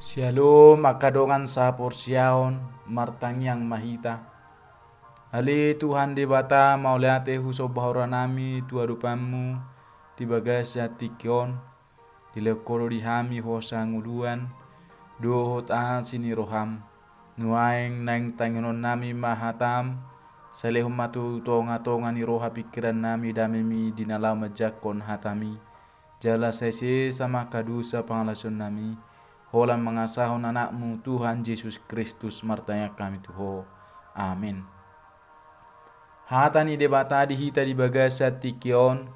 Shalom akadongan sa porsiaon martang yang mahita. Ali Tuhan di bata mauliate huso bahora nami tua rupamu di bagasa tikion di lekoro di hami hosa nguluan dohot ahan sini roham nuaeng naing tanginon nami mahatam salehum matu tonga ni roha pikiran nami damemi dinalau majakon hatami jala sese sama kadusa pangalason nami holan mengasahon anakmu Tuhan Yesus Kristus martanya kami Tuho. Amin. Hatani debata dihita di bagasa tikion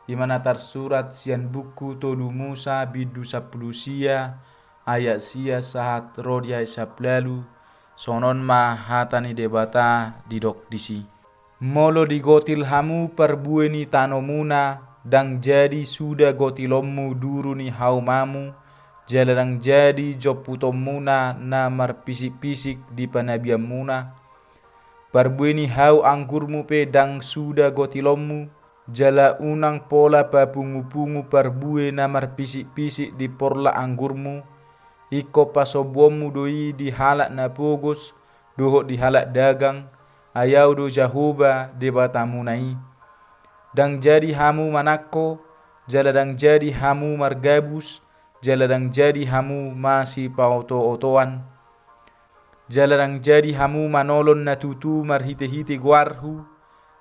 di mana tersurat sian buku tolu Musa bidu sapulusia ayat sia sahat rodia isaplalu sonon ma hatani debata didok disi. Molo digotil hamu perbueni tanomuna dang jadi sudah gotilommu duruni haumamu jalarang jadi joputom muna na marpisik-pisik di panabiam muna. Parbueni hau angkurmu pedang suda gotilommu jala unang pola papungu-pungu parbue na marpisik-pisik di porla anggurmu. Iko pasobommu doi di halak na pogos dohok di halak dagang ayau do jahoba de batamu nai. Dang jadi hamu manakko jala dang jadi hamu margabus jalarang jadi hamu masih pauto-otoan jalarang jadi hamu manolon na tutu marhite-hite guarhu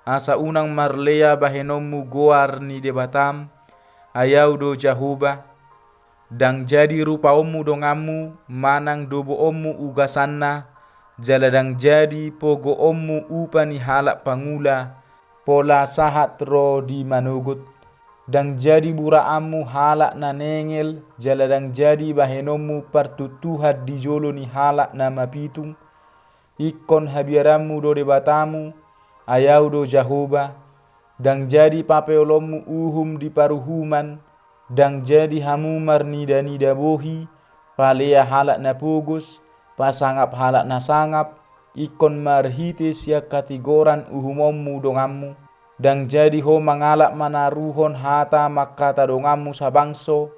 asa unang marlea bahenommu goar ni debatam ayau do jahoba dang jadi rupa ommu dongammu manang dobo ommu ugasanna jalarang jadi pogo ommu upani halak pangula pola sahat ro di manugut dang jadi buraamu halak na nengel jaladang jadi bahenomu partutuhat di jolo ni halak na mapitung ikon habiaramu do debatamu ayau do jahoba dang jadi papeolomu uhum di paruhuman dang jadi hamu marnida-nida bohi palea halak na pugos pasangap halak na sangap ikon marhite sia katigoran uhumommu dongammu dang jadi ho mangalak manaruhon hata makata dongamu sabangso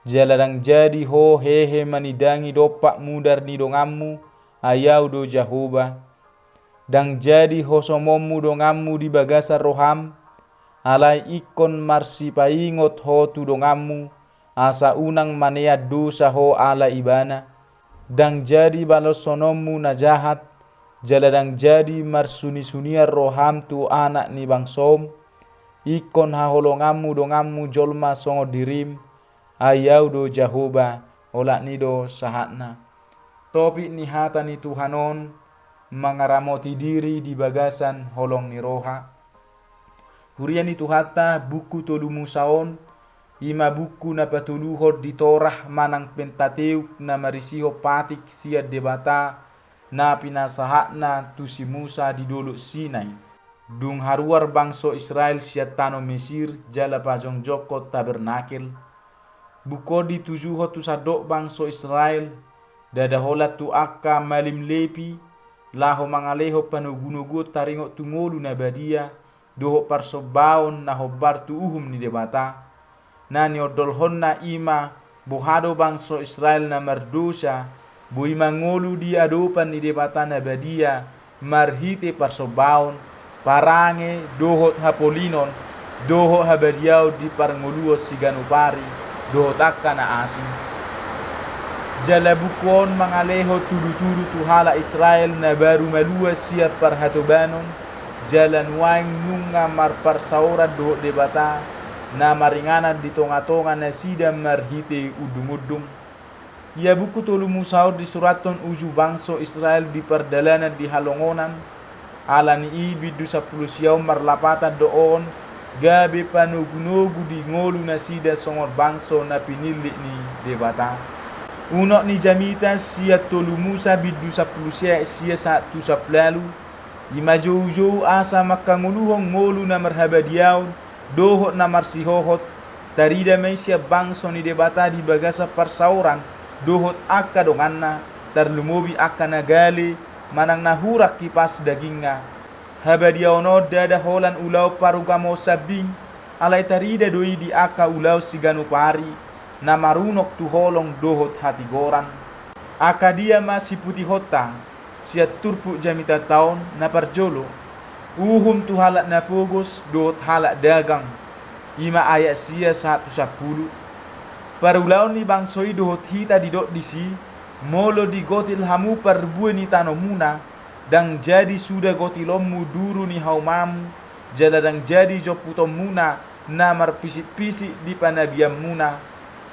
jaladang jadi ho hehe manidangi dopak mudar ni dongamu ayau do jahoba dang jadi ho somommu dongamu di bagasa roham alai ikon marsipaingot ho tu dongamu asa unang manea dosa ho ala ibana dang jadi balos sonommu na jahat jaladang jadi marsuni-sunia roham tu anak ni bangsom ikon haholongamu dongamu jolma songo dirim ayau do jahoba olak ni do sahatna topik ni hata ni Tuhanon mangaramoti diri di bagasan holong ni roha hurian ni Tuhata buku tolu Musaon ima buku na patuluhod di torah manang Pentateuk na marisiho patik siat debata na pinasahakna tu si Musa di dolok Sinai dung haruar bangso Israel siat tano Mesir jala pajong joko tabernakel buko di tujuho tu sadok bangso Israel dadahola tu akka malim lepi laho mangaleho panugunugo taringo tungolu na badia doho parsobaon na hobar tu uhum ni debata na ni odolhon na ima bohado bangso Israel na mardosa bui mangolu di adopan ni debata na badia marhite parsobaon parange dohot hapolinon dohot habadiau di parngoluo siganupari dohot akka na asing jala bukon mangaleho tudu-tudu tu hala Israel na baru malua siap parhatobanon jalan waing nunga marparsaura dohot debata na maringanan di tonga-tonga na sidam marhite udung-udung ia buku tolu Musaur di suraton uju bangso Israel di perdalanan di halongonan alani ibidu 10 siau marlapatan doon gabe panugunugu di ngolu na sida songor bangso na pinilik ni debata unok ni jamita sia tolu Musa bidu 10 sia satu saplalu ima jou asa makanguluhong ngolu na marhabadiaw dohot na marsihohot tarida may sia bangso ni debata di bagasa parsauran dohot akka donganna tarlumobi akka nagali manang nahurak kipas dagingna habadiaono dada holan ulau parugamo sabing alai tarida doi di akka ulau siganu pari na marunok tu holong dohot hati goran. Aka dia masih putih hota, siat turpu jamita taon na parjolo. Uhum tu halak na pogos dohot halak dagang. Ima ayat sia 110. Parulaon ni bangsoi dohot hita didok disi, molo di gotil hamu perbue ni tanomuna, dang jadi sudah gotilommu duru ni haumamu, jaladang jadi joputomuna, namar pisik-pisik di panabiamuna,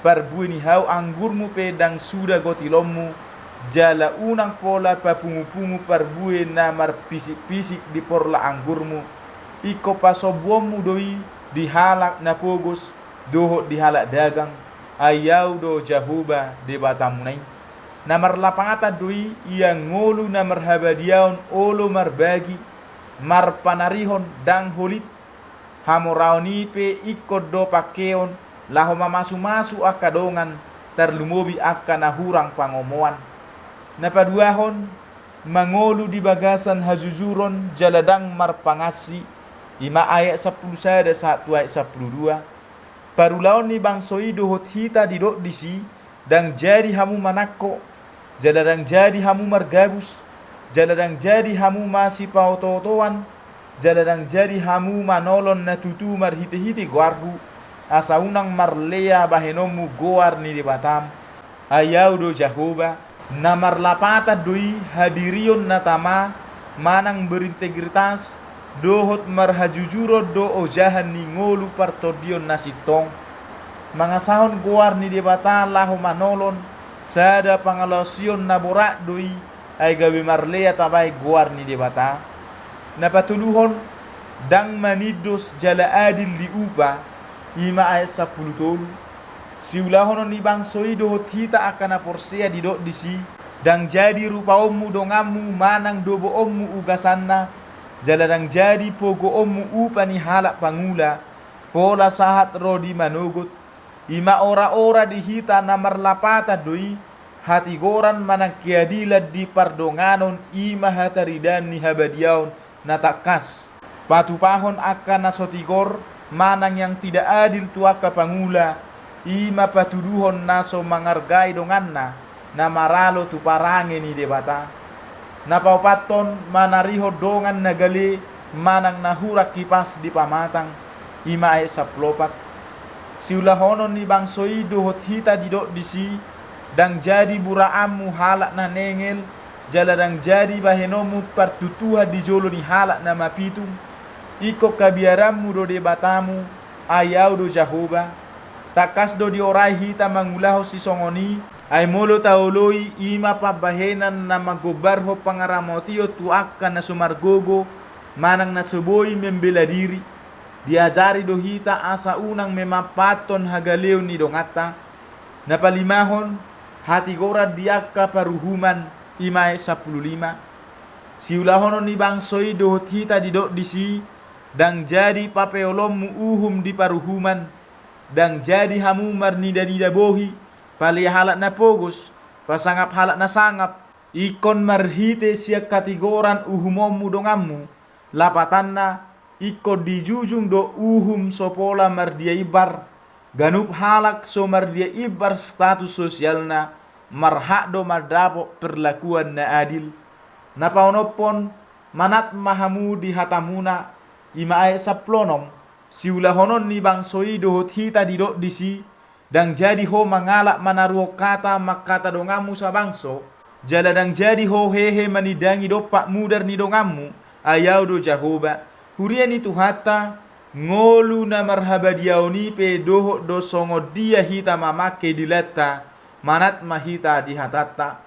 perbue ni hau anggurmu pedang sudah gotilommu, jala unang pola papungu-pungu perbue namar pisik-pisik di porla anggurmu, iko pasobuommu doi dihalak na pogos, dohot dihalak dagang, ayau do jahuba de batamunai. Namar lapangata doi ia ngolu namar habadiaon olo marbagi mar panarihon dang holit hamoraoni pe ikod do pakeon laho mamasu-masu akadongan terlumobi akana hurang pangomoan. Napaduahon mangolu di bagasan hajujuron jaladang marpangasi. Ima ayat 10 sada 1 ayat 12. Parulaon ni bangsoi dohot hita didok disi, dang jadi hamu manakko, jaladang jadi hamu margabus, jaladang jadi hamu masih pautotoan, jaladang jadi hamu manolon na tutu marhite-hite guarhu, asa unang marlea bahenomu goar ni di batam, ayau do jahoba, namar lapata doi hadirion natama, manang berintegritas, dohot marhajujuro do ojahan ni ngolu partodion nasitong mangasahon goar ni debata lahu manolon sada pangalosion naborak doi ay gawe marlea tabai goar ni debata napatuluhon dang manidos jala adil di upa ima ayat 10 tolu siulahon ni bangsoi dohot hita akana porsea didok disi dang jadi rupa ommu dongammu manang dobo ommu ugasanna jaladang jadi pogo ommu upani halak pangula pola sahat rodi manogot ima ora-ora dihita namar lapata doi hati goran manang keadilan di pardonganon ima hataridan ni habadiaon natakas patupahon akan nasotigor manang yang tidak adil tuaka pangula ima patuduhon naso mangargai donganna namaralo tu parange ni debata napaupaton manariho dongan nagali manang nahurak kipas di pamatang ima ayat 14. Siulahonon ni bangsoi dohot hita didok disi dang jadi buraamu halak na nengel jaladang jadi bahenomu partutuha di jolo ni halak na mapitung iko kabiaramu do de batamu ayau do jahoba takas do di orai hita mangulaho si songoni ay molo taoloi ima pabahenan na magobarho pangaramotio tuaka na sumargogo manang nasuboi membela diri diajari dohita asa unang memapaton hagaleo ni dongata napalimahon hati gora diaka paruhuman ima 15 siulahonon ni bangsoi dohot hita didok disi dang jadi papeolommu uhum di paruhuman dang jadi hamu marnida-nida bohi pali halak na pogos, pasangap halak na sangap, ikon marhite siya katigoran uhumommu dongammu, lapatan na, iko dijujung do uhum sopola mardia ibar, ganup halak so mardia ibar status sosial na, marhak do mardapo perlakuan na adil. Napaunopon, manat mahamu di hatamuna, ima ayat 10, siulahonon ni bangsoi dohot hita didok disi, dang jadi ho mangalak manaruo kata makata dongamu sa bangso jaladang jadi ho hehe manidangi dopak mudar ni dongamu ayau do jahoba huria ni tuhata ngolu na marhabadiaoni pe doho do songo dia hita mamake dilata manat mahita dihatata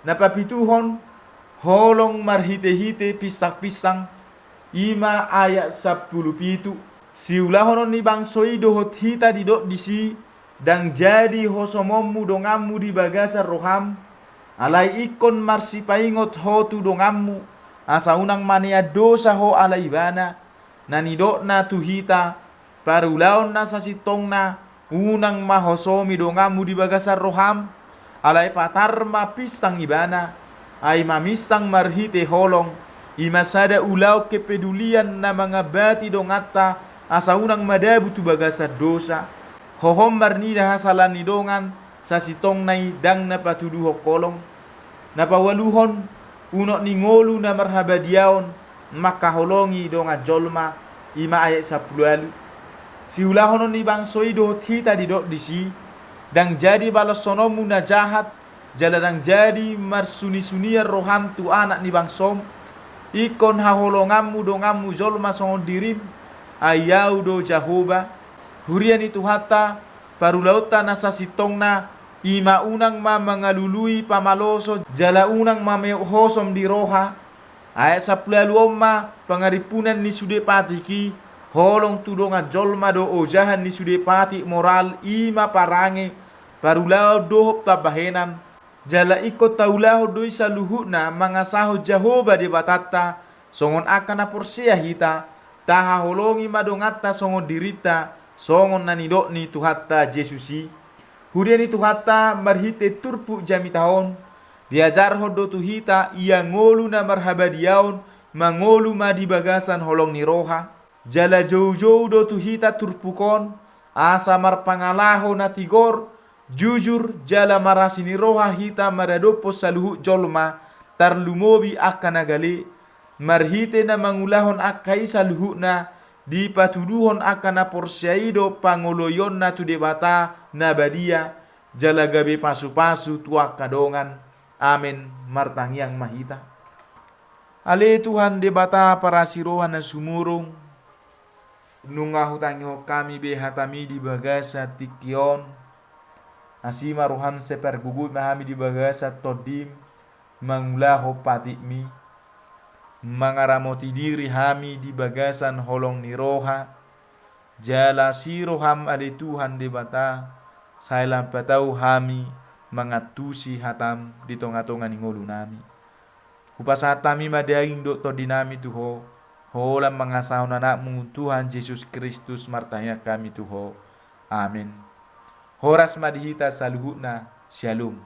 napapituhon holong marhite-hite pisak-pisang ima ayat 10 pitu siulahonon ni bangsoi dohot hita didok disi dang jadi hosomommu dongammu di bagasar roham alai ikon marsi paingot ho tu dongammu asa unang mania dosa ho alai bana nanidok na tuhita parulaon na sasitong unang mahosomi dongammu di bagasar roham alai patarma pisang ibana ay mamisang marhite holong imasada ulau kepedulian na mga bati dongata asa unang madabu tu bagasar dosa hohom marnida hasalan ni dongan sa sitong nai dang na patudu hokolong na pawaluhon unok ni ngolu na marhabadiaon maka holongi donga jolma ima ayat 10 siulahonon ni bangsoi do hita di dok disi dang jadi balas sonomu na jahat jala dang jadi marsuni-suniar roham tu anak ni bangsom ikon haholongamu dongamu jolma songon dirim ayau do Jahoba hurian itu hatta parulauta nasa sitongna ima unang ma mangalului pamaloso jala unang ma hosom di roha ayat 10 omma pangaripunan ni sude patiki holong tudonga jolma do ojahan ni sude pati moral ima parange parulau dohop tabahenan jala ikut taulahu doi saluhuna mangasaho Jahoba de batata songon akana porsia hita taha holongi madongata songon dirita songon nanidok ni tuhatta Jesusi hurian itu hatta marhite turpu jami tahun diajar hodo tuhita ia ngolu na marhabadiaon mangolu ma di bagasan holong ni roha jala jauh-jauh do tuhita turpukon asa marpangalaho na tigor jujur jala marasini roha hita maradopo saluhu jolma tarlumobi akana gali marhite na mangulahon akai saluhu na di patuduhon akana porsyaido pangoloyon na tudebata na badia jala gabe pasu-pasu tuak kadongan amin martangyang mahita ale Tuhan debata para sirohan na sumurong nunga hutangi ho kami behatami di bagasa tikion asima rohan sepergugut mahami di bagasa todim mangulaho patikmi mangaramoti diri hami di bagasan holong ni roha jala si roham ali Tuhan debata sailam patau hami mangatusi hatam di tonga-tonga ni ngolu nami upasatami madaging do to dinami tuho holam mangasahon anakmu Tuhan Yesus Kristus martanya kami tuho amin horas madihita saluhutna shalom.